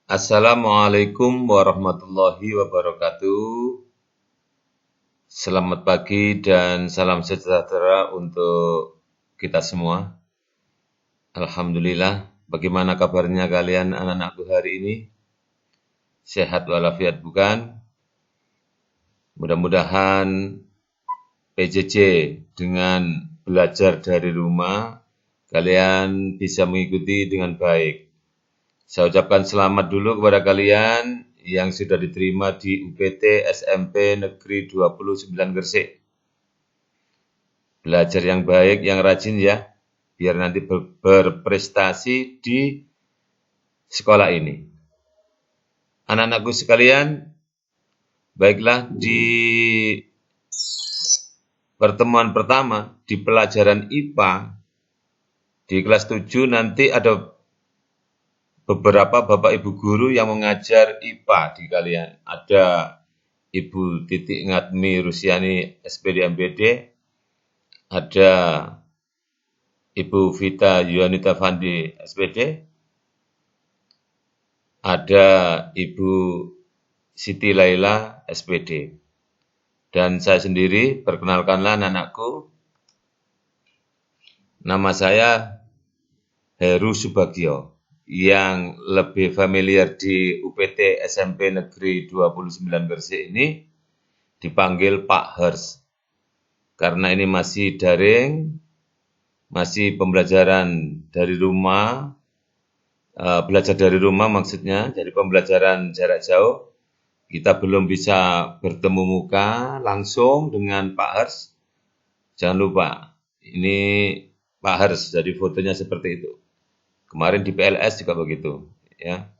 Assalamualaikum warahmatullahi wabarakatuh. Selamat pagi dan salam sejahtera untuk kita semua. Alhamdulillah, bagaimana kabarnya kalian anak-anakku hari ini? Sehat walafiat bukan? Mudah-mudahan PJJ dengan belajar dari rumah, kalian bisa mengikuti dengan baik. Saya ucapkan selamat dulu kepada kalian yang sudah diterima di UPT SMP Negeri 29 Gresik. Belajar yang baik, yang rajin ya, biar nanti berprestasi di sekolah ini. Anak-anakku sekalian, baiklah di pertemuan pertama di pelajaran IPA di kelas 7 nanti ada beberapa Bapak Ibu guru yang mengajar IPA di kalian. Ada Ibu Titik Ngatmi Rusiani SPD MPD, ada Ibu Vita Yuanita Fandi SPD, ada Ibu Siti Laila SPD. Dan saya sendiri, perkenalkanlah anak-anakku, nama saya Heru Subagio, yang lebih familiar di UPT SMP Negeri 29 Gresik ini dipanggil Pak Hers. Karena ini masih daring, masih pembelajaran dari rumah, belajar dari rumah maksudnya, jadi pembelajaran jarak jauh. Kita belum bisa bertemu muka langsung dengan Pak Hers. Jangan lupa, ini Pak Hers, jadi fotonya seperti itu. Kemarin di PLS juga begitu, ya.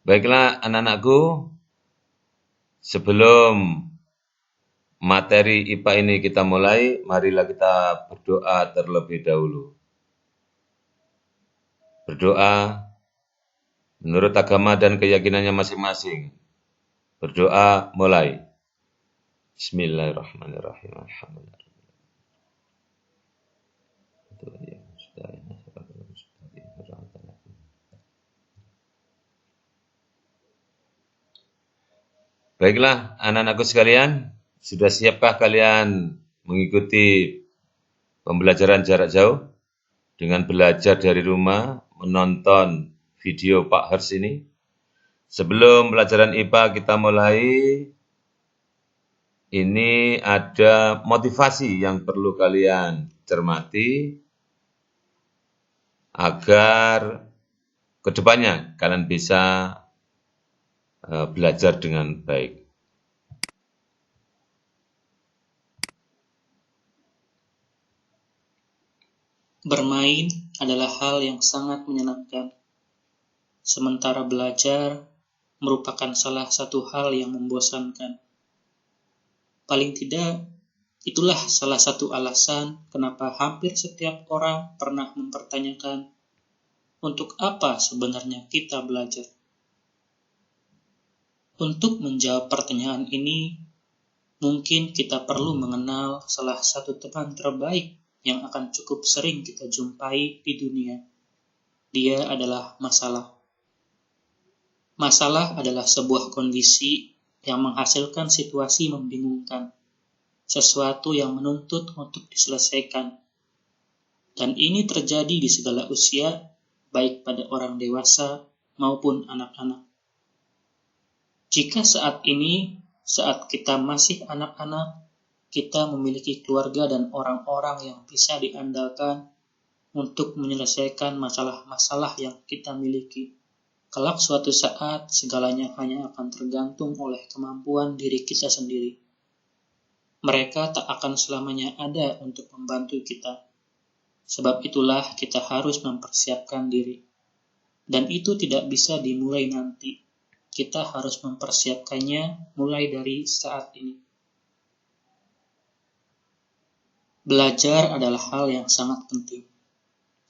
Baiklah anak-anakku, sebelum materi IPA ini kita mulai, marilah kita berdoa terlebih dahulu. Berdoa menurut agama dan keyakinannya masing-masing. Berdoa mulai. Bismillahirrahmanirrahim. Alhamdulillah. Baiklah, anak-anakku sekalian, sudah siapkah kalian mengikuti pembelajaran jarak jauh dengan belajar dari rumah, menonton video Pak Hers ini? Sebelum pelajaran IPA kita mulai, ini ada motivasi yang perlu kalian cermati agar kedepannya kalian bisa belajar dengan baik. Bermain adalah hal yang sangat menyenangkan, sementara belajar merupakan salah satu hal yang membosankan. Paling tidak, itulah salah satu alasan kenapa hampir setiap orang pernah mempertanyakan, untuk apa sebenarnya kita belajar? Untuk menjawab pertanyaan ini, mungkin kita perlu mengenal salah satu teman terbaik yang akan cukup sering kita jumpai di dunia. Dia adalah masalah. Masalah adalah sebuah kondisi yang menghasilkan situasi membingungkan, sesuatu yang menuntut untuk diselesaikan. Dan ini terjadi di segala usia, baik pada orang dewasa maupun anak-anak. Jika saat ini, saat kita masih anak-anak, kita memiliki keluarga dan orang-orang yang bisa diandalkan untuk menyelesaikan masalah-masalah yang kita miliki. Kelak suatu saat, segalanya hanya akan tergantung oleh kemampuan diri kita sendiri. Mereka tak akan selamanya ada untuk membantu kita. Sebab itulah kita harus mempersiapkan diri. Dan itu tidak bisa dimulai nanti. Kita harus mempersiapkannya mulai dari saat ini. Belajar adalah hal yang sangat penting.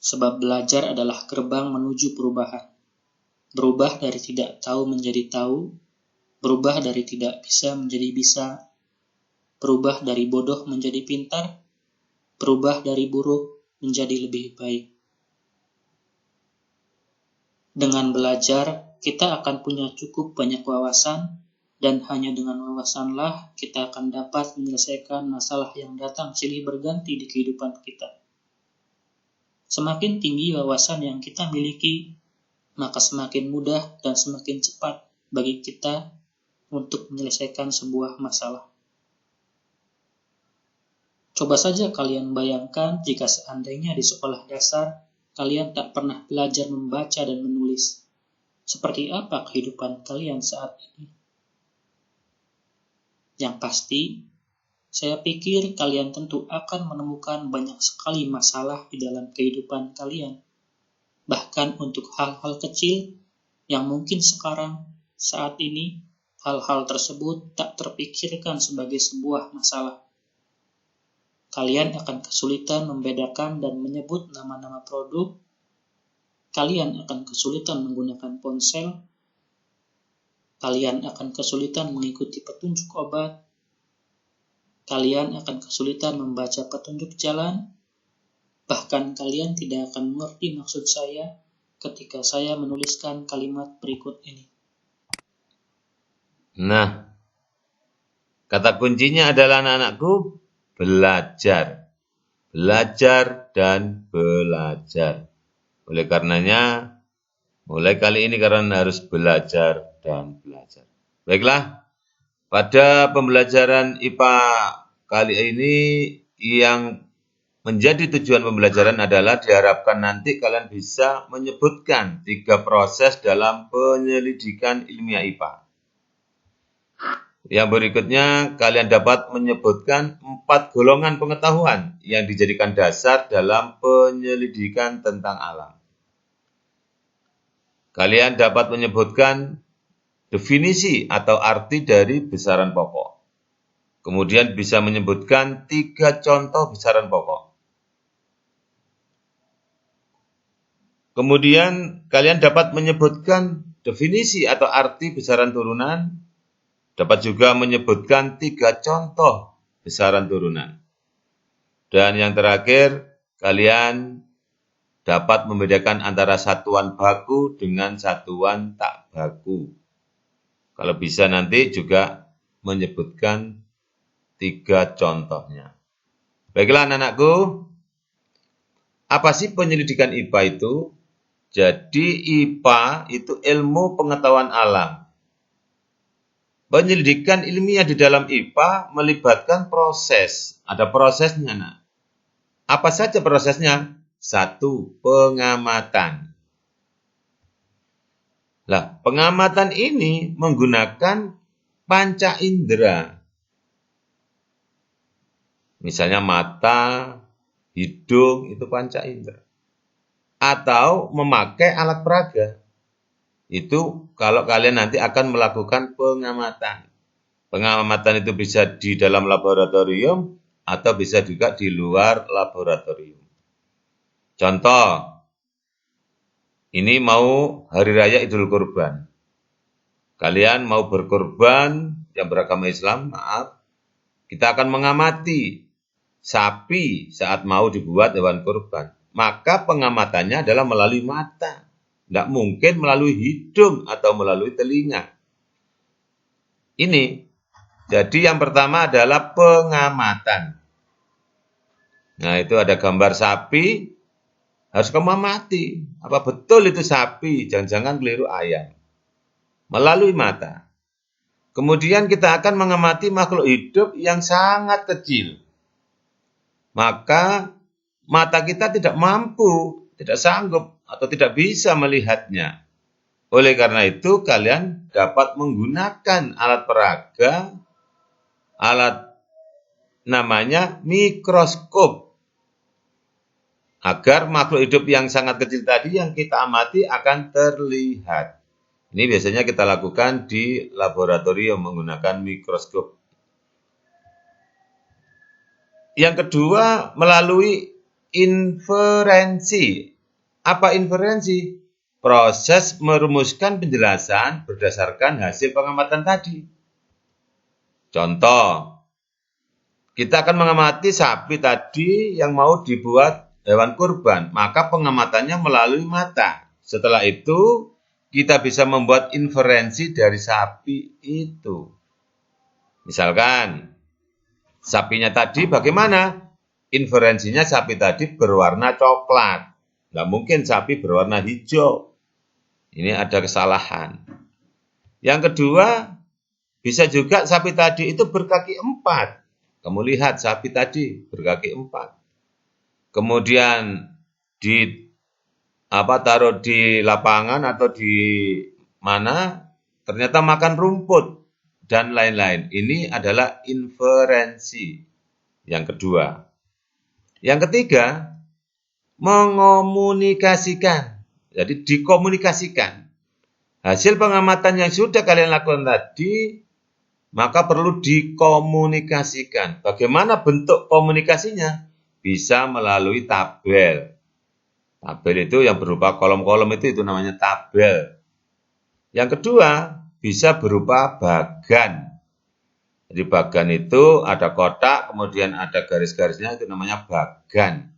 Sebab belajar adalah gerbang menuju perubahan. Berubah dari tidak tahu menjadi tahu, berubah dari tidak bisa menjadi bisa, berubah dari bodoh menjadi pintar, berubah dari buruk menjadi lebih baik. Dengan belajar, kita akan punya cukup banyak wawasan, dan hanya dengan wawasanlah kita akan dapat menyelesaikan masalah yang datang silih berganti di kehidupan kita. Semakin tinggi wawasan yang kita miliki, maka semakin mudah dan semakin cepat bagi kita untuk menyelesaikan sebuah masalah. Coba saja kalian bayangkan jika seandainya di sekolah dasar kalian tak pernah belajar membaca dan menulis. Seperti apa kehidupan kalian saat ini? Yang pasti, saya pikir kalian tentu akan menemukan banyak sekali masalah di dalam kehidupan kalian. Bahkan untuk hal-hal kecil yang mungkin sekarang, saat ini, hal-hal tersebut tak terpikirkan sebagai sebuah masalah. Kalian akan kesulitan membedakan dan menyebut nama-nama produk. Kalian akan kesulitan menggunakan ponsel. Kalian akan kesulitan mengikuti petunjuk obat. Kalian akan kesulitan membaca petunjuk jalan. Bahkan kalian tidak akan mengerti maksud saya ketika saya menuliskan kalimat berikut ini. Nah, kata kuncinya adalah anak-anakku, belajar. Belajar dan belajar. Oleh karenanya, mulai kali ini kalian harus belajar dan belajar. Baiklah, pada pembelajaran IPA kali ini yang menjadi tujuan pembelajaran adalah diharapkan nanti kalian bisa menyebutkan 3 proses dalam penyelidikan ilmiah IPA. Yang berikutnya, kalian dapat menyebutkan 4 golongan pengetahuan yang dijadikan dasar dalam penyelidikan tentang alam. Kalian dapat menyebutkan definisi atau arti dari besaran pokok. Kemudian bisa menyebutkan 3 contoh besaran pokok. Kemudian kalian dapat menyebutkan definisi atau arti besaran turunan. Dapat juga menyebutkan 3 contoh besaran turunan. Dan yang terakhir, kalian dapat membedakan antara satuan baku dengan satuan tak baku. Kalau bisa nanti juga menyebutkan 3 contohnya. Baiklah anak-anakku, apa sih penyelidikan IPA itu? Jadi IPA itu ilmu pengetahuan alam. Penyelidikan ilmiah di dalam IPA melibatkan proses. Ada prosesnya, nak. Apa saja prosesnya? 1. Pengamatan. Lah, pengamatan ini menggunakan panca indera. Misalnya mata, hidung, itu panca indera. Atau memakai alat peraga. Itu kalau kalian nanti akan melakukan pengamatan. Pengamatan itu bisa di dalam laboratorium atau bisa juga di luar laboratorium. Contoh, ini mau Hari Raya Idul Kurban. Kalian mau berkorban yang beragama Islam, maaf. Kita akan mengamati sapi saat mau dibuat hewan kurban. Maka pengamatannya adalah melalui mata. Tidak mungkin melalui hidung atau melalui telinga. Ini. Jadi yang pertama adalah pengamatan. Nah itu ada gambar sapi. Harus kamu amati. Apa betul itu sapi? Jangan-jangan keliru ayam. Melalui mata. Kemudian kita akan mengamati makhluk hidup yang sangat kecil. Maka mata kita tidak mampu, tidak sanggup, atau tidak bisa melihatnya. Oleh karena itu, kalian dapat menggunakan alat peraga, alat namanya mikroskop, agar makhluk hidup yang sangat kecil tadi yang kita amati akan terlihat. Ini biasanya kita lakukan di laboratorium menggunakan mikroskop. Yang kedua, melalui inferensi. Apa inferensi? Proses merumuskan penjelasan berdasarkan hasil pengamatan tadi. Contoh, kita akan mengamati sapi tadi yang mau dibuat hewan kurban. Maka pengamatannya melalui mata. Setelah itu, kita bisa membuat inferensi dari sapi itu. Misalkan, sapinya tadi bagaimana? Inferensinya sapi tadi berwarna coklat. Nggak mungkin sapi berwarna hijau. Ini ada kesalahan. Yang kedua, bisa juga sapi tadi itu berkaki 4. Kamu lihat sapi tadi berkaki 4. Kemudian taruh di lapangan atau di mana, ternyata makan rumput dan lain-lain. Ini adalah inferensi yang kedua. Yang ketiga, mengomunikasikan. Jadi dikomunikasikan. Hasil pengamatan yang sudah kalian lakukan tadi, maka perlu dikomunikasikan. Bagaimana bentuk komunikasinya? Bisa melalui tabel. Tabel itu yang berupa kolom-kolom itu namanya tabel. Yang kedua, bisa berupa bagan. Jadi bagan itu ada kotak, kemudian ada garis-garisnya, itu namanya bagan.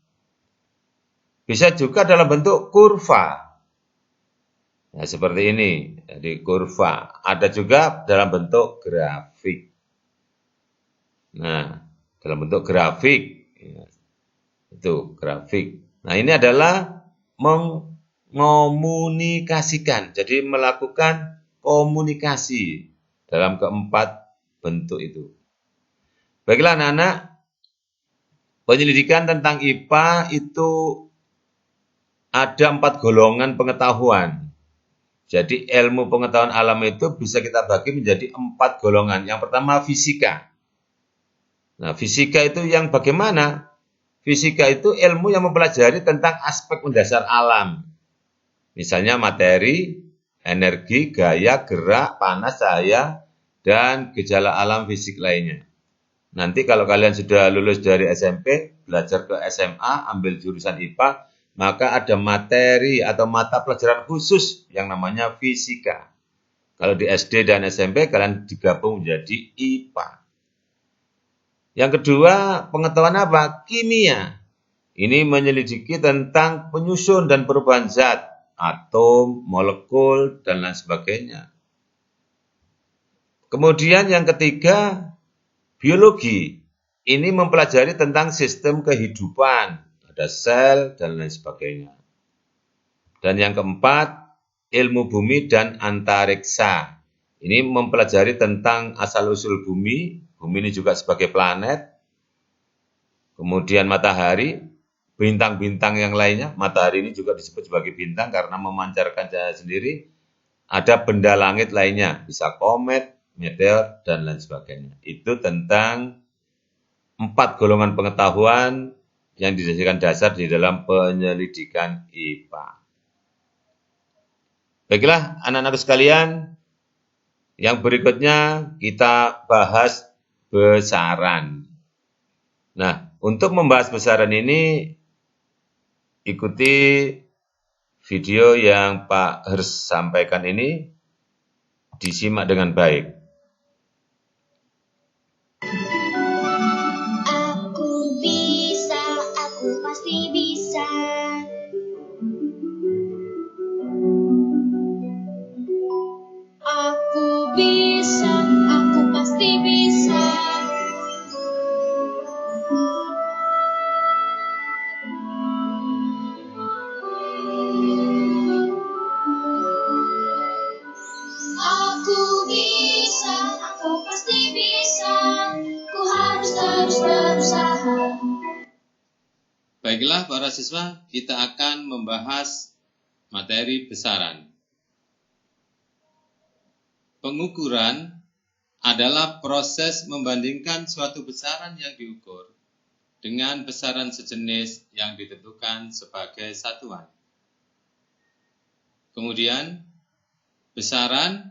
Bisa juga dalam bentuk kurva. Nah, seperti ini. Jadi kurva. Ada juga dalam bentuk grafik. Nah, dalam bentuk grafik. Itu grafik. Nah, ini adalah mengomunikasikan. Jadi melakukan komunikasi dalam keempat bentuk itu. Baiklah anak-anak, penyelidikan tentang IPA itu ada 4 golongan pengetahuan. Jadi ilmu pengetahuan alam itu bisa kita bagi menjadi 4 golongan. Yang pertama fisika. Nah, fisika itu yang bagaimana? Fisika itu ilmu yang mempelajari tentang aspek mendasar alam. Misalnya materi, energi, gaya, gerak, panas, cahaya, dan gejala alam fisik lainnya. Nanti kalau kalian sudah lulus dari SMP, belajar ke SMA, ambil jurusan IPA, maka ada materi atau mata pelajaran khusus yang namanya fisika. Kalau di SD dan SMP, kalian digabung menjadi IPA. Yang kedua, pengetahuan apa? Kimia. Ini menyelidiki tentang penyusun dan perubahan zat, atom, molekul, dan lain sebagainya. Kemudian yang ketiga, biologi. Ini mempelajari tentang sistem kehidupan. Ada sel, dan lain sebagainya. Dan yang keempat, ilmu bumi dan antariksa. Ini mempelajari tentang asal-usul bumi. Bumi ini juga sebagai planet. Kemudian matahari, bintang-bintang yang lainnya. Matahari ini juga disebut sebagai bintang karena memancarkan cahaya sendiri. Ada benda langit lainnya, bisa komet, meteor, dan lain sebagainya. Itu tentang 4 golongan pengetahuan yang dijadikan dasar di dalam penyelidikan IPA. Baiklah, anak-anak sekalian, yang berikutnya kita bahas besaran. Nah, untuk membahas besaran ini, ikuti video yang Pak Hers sampaikan ini, disimak dengan baik. Baiklah para siswa, kita akan membahas materi besaran. Pengukuran adalah proses membandingkan suatu besaran yang diukur dengan besaran sejenis yang ditentukan sebagai satuan. Kemudian, besaran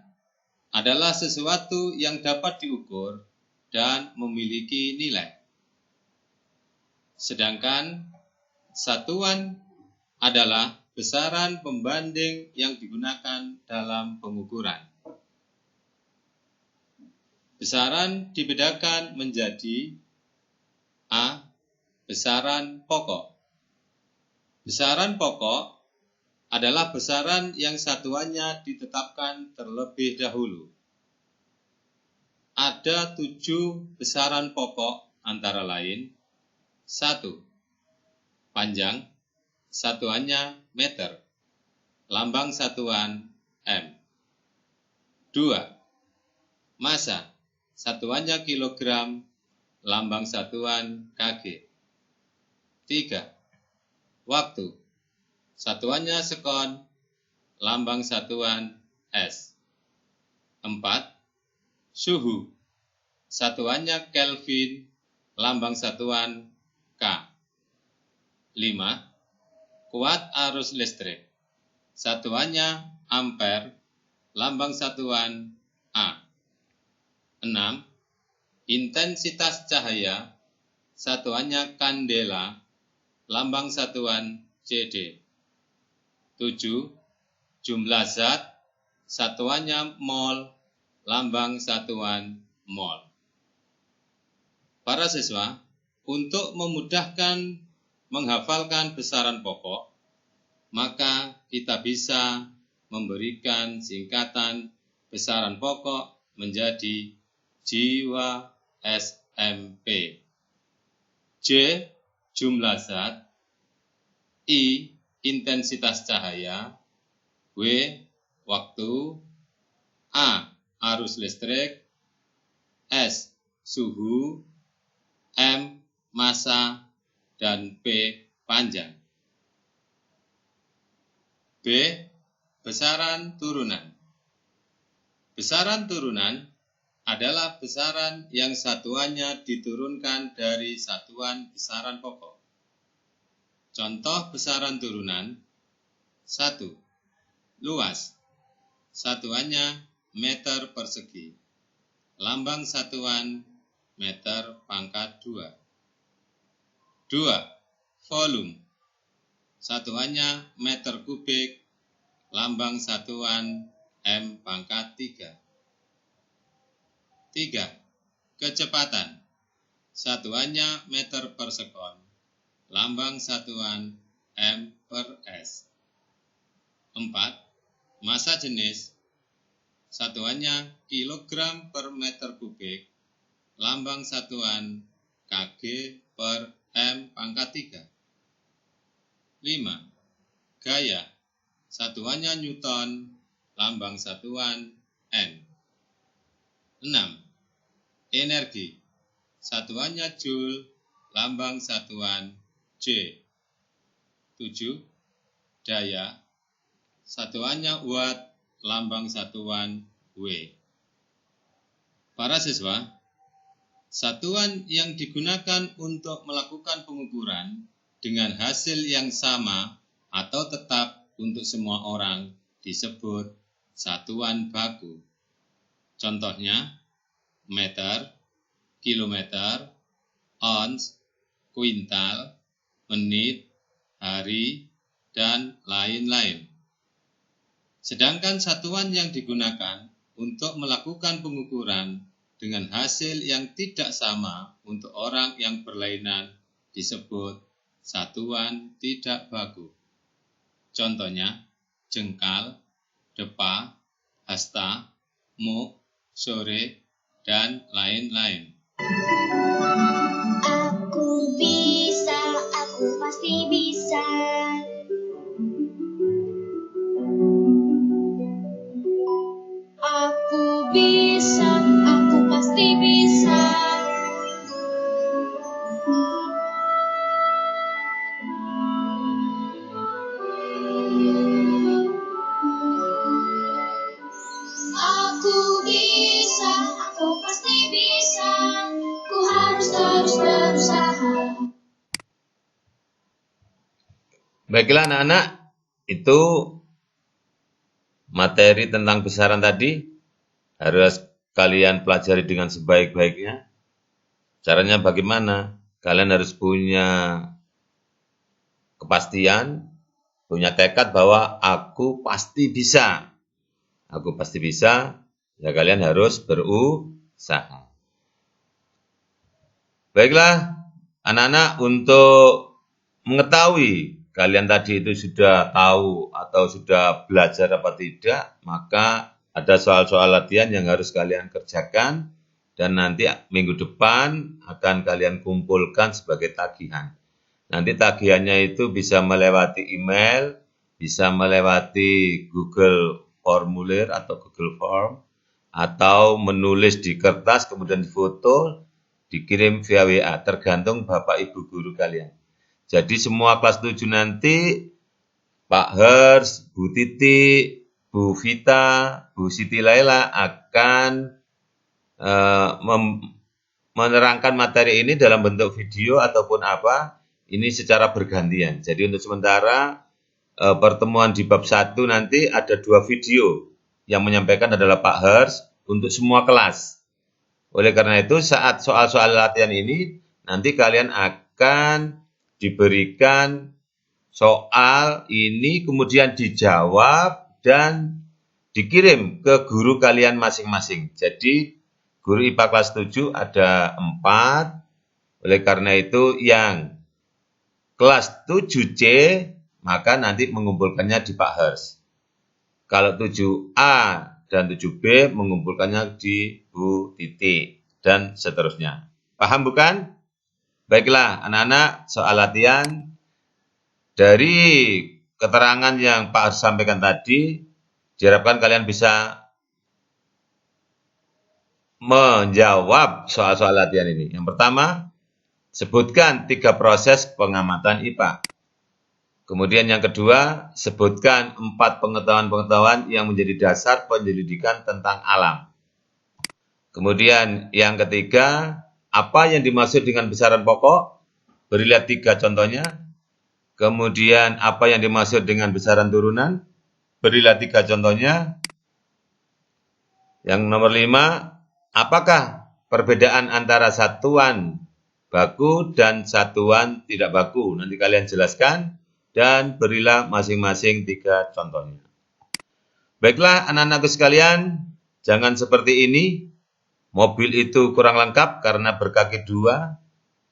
adalah sesuatu yang dapat diukur dan memiliki nilai. Sedangkan satuan adalah besaran pembanding yang digunakan dalam pengukuran. Besaran dibedakan menjadi A. Besaran pokok. Besaran pokok adalah besaran yang satuannya ditetapkan terlebih dahulu. Ada 7 besaran pokok antara lain. 1. Panjang, satuannya meter, lambang satuan M. 2. Massa, satuannya kilogram, lambang satuan kg. 3. Waktu, satuannya sekon, lambang satuan S. 4. Suhu, satuannya Kelvin, lambang satuan K. 5. Kuat arus listrik, satuannya ampere, lambang satuan A. 6. Intensitas cahaya, satuannya kandela, lambang satuan CD. 7. Jumlah zat, satuannya mol, lambang satuan mol. Para siswa, untuk memudahkan menghafalkan besaran pokok, maka kita bisa memberikan singkatan besaran pokok menjadi jiwa SMP. J. Jumlah zat. I. Intensitas cahaya. W. Waktu. A. Arus listrik. S. Suhu. M. Massa. Dan P. Panjang. B. Besaran turunan. Besaran turunan adalah besaran yang satuannya diturunkan dari satuan besaran pokok. Contoh besaran turunan. 1. Luas, satuannya meter persegi, lambang satuan meter pangkat 2. 2. Volume, satuannya meter kubik, lambang satuan M pangkat 3. 3. Kecepatan, satuannya meter per sekon, lambang satuan M per S. 4. Massa jenis, satuannya kilogram per meter kubik, lambang satuan kg per M pangkat 3. 5. Gaya, satuannya Newton, lambang satuan N. 6. Energi, satuannya Joule, lambang satuan J. 7. Daya, satuannya Watt, lambang satuan W. Para siswa, satuan yang digunakan untuk melakukan pengukuran dengan hasil yang sama atau tetap untuk semua orang disebut satuan baku. Contohnya, meter, kilometer, ons, kuintal, menit, hari, dan lain-lain. Sedangkan satuan yang digunakan untuk melakukan pengukuran dengan hasil yang tidak sama untuk orang yang berlainan disebut satuan tidak baku. Contohnya, jengkal, depa, hasta, muk, sore, dan lain-lain. Aku bisa, aku pasti bisa. Aku bisa, aku pasti bisa. Aku bisa, aku pasti bisa. Ku harus terus berusaha. Baiklah anak-anak, itu materi tentang besaran tadi harus kalian pelajari dengan sebaik-baiknya. Caranya bagaimana? Kalian harus punya kepastian, punya tekad bahwa aku pasti bisa. Aku pasti bisa, ya kalian harus berusaha. Baiklah, anak-anak, untuk mengetahui kalian tadi itu sudah tahu atau sudah belajar apa tidak, maka ada soal-soal latihan yang harus kalian kerjakan dan nanti minggu depan akan kalian kumpulkan sebagai tagihan. Nanti tagihannya itu bisa melewati email, bisa melewati Google Formulir atau Google Form, atau menulis di kertas kemudian difoto, dikirim via WA, tergantung Bapak Ibu guru kalian. Jadi semua kelas 7 nanti Pak Hers, Bu Titi, Bu Vita, Bu Siti Laila akan menerangkan materi ini dalam bentuk video ataupun apa, ini secara bergantian. Jadi untuk sementara pertemuan di bab 1 nanti ada 2 video, yang menyampaikan adalah Pak Hers untuk semua kelas. Oleh karena itu saat soal-soal latihan ini nanti kalian akan diberikan soal ini kemudian dijawab dan dikirim ke guru kalian masing-masing. Jadi guru IPA kelas 7 ada 4, oleh karena itu yang kelas 7C maka nanti mengumpulkannya di Pak Hers. Kalau 7A dan 7B mengumpulkannya di Bu Titi dan seterusnya. Paham bukan? Baiklah anak-anak, soal latihan dari keterangan yang Pak Hers sampaikan tadi, diharapkan kalian bisa menjawab soal-soal latihan ini. Yang pertama, sebutkan 3 proses pengamatan IPA. Kemudian yang kedua, sebutkan 4 pengetahuan-pengetahuan yang menjadi dasar penyelidikan tentang alam. Kemudian yang ketiga, apa yang dimaksud dengan besaran pokok? Berilah 3 contohnya. Kemudian apa yang dimaksud dengan besaran turunan? Berilah 3 contohnya. Yang nomor 5, apakah perbedaan antara satuan baku dan satuan tidak baku? Nanti kalian jelaskan dan berilah masing-masing 3 contohnya. Baiklah anak-anakku sekalian, jangan seperti ini. Mobil itu kurang lengkap karena berkaki 2.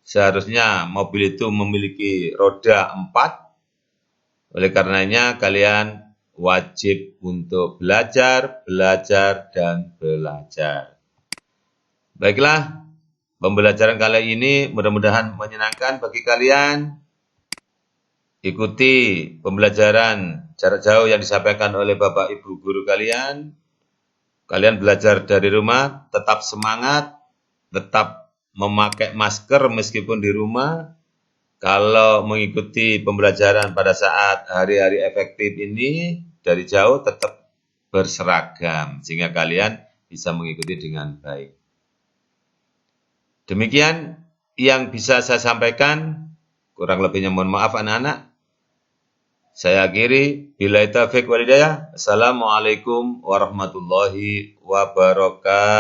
Seharusnya mobil itu memiliki roda 4. Oleh karenanya kalian wajib untuk belajar, dan belajar. Baiklah, pembelajaran kali ini mudah-mudahan menyenangkan bagi kalian. Ikuti pembelajaran jarak jauh yang disampaikan oleh Bapak Ibu guru kalian. Kalian belajar dari rumah, tetap semangat, tetap memakai masker meskipun di rumah. Kalau mengikuti pembelajaran pada saat hari-hari efektif ini dari jauh tetap berseragam, sehingga kalian bisa mengikuti dengan baik. Demikian yang bisa saya sampaikan, kurang lebihnya mohon maaf anak-anak. Saya akhiri, billahi taufiq wal hidayah. Assalamualaikum warahmatullahi wabarakatuh.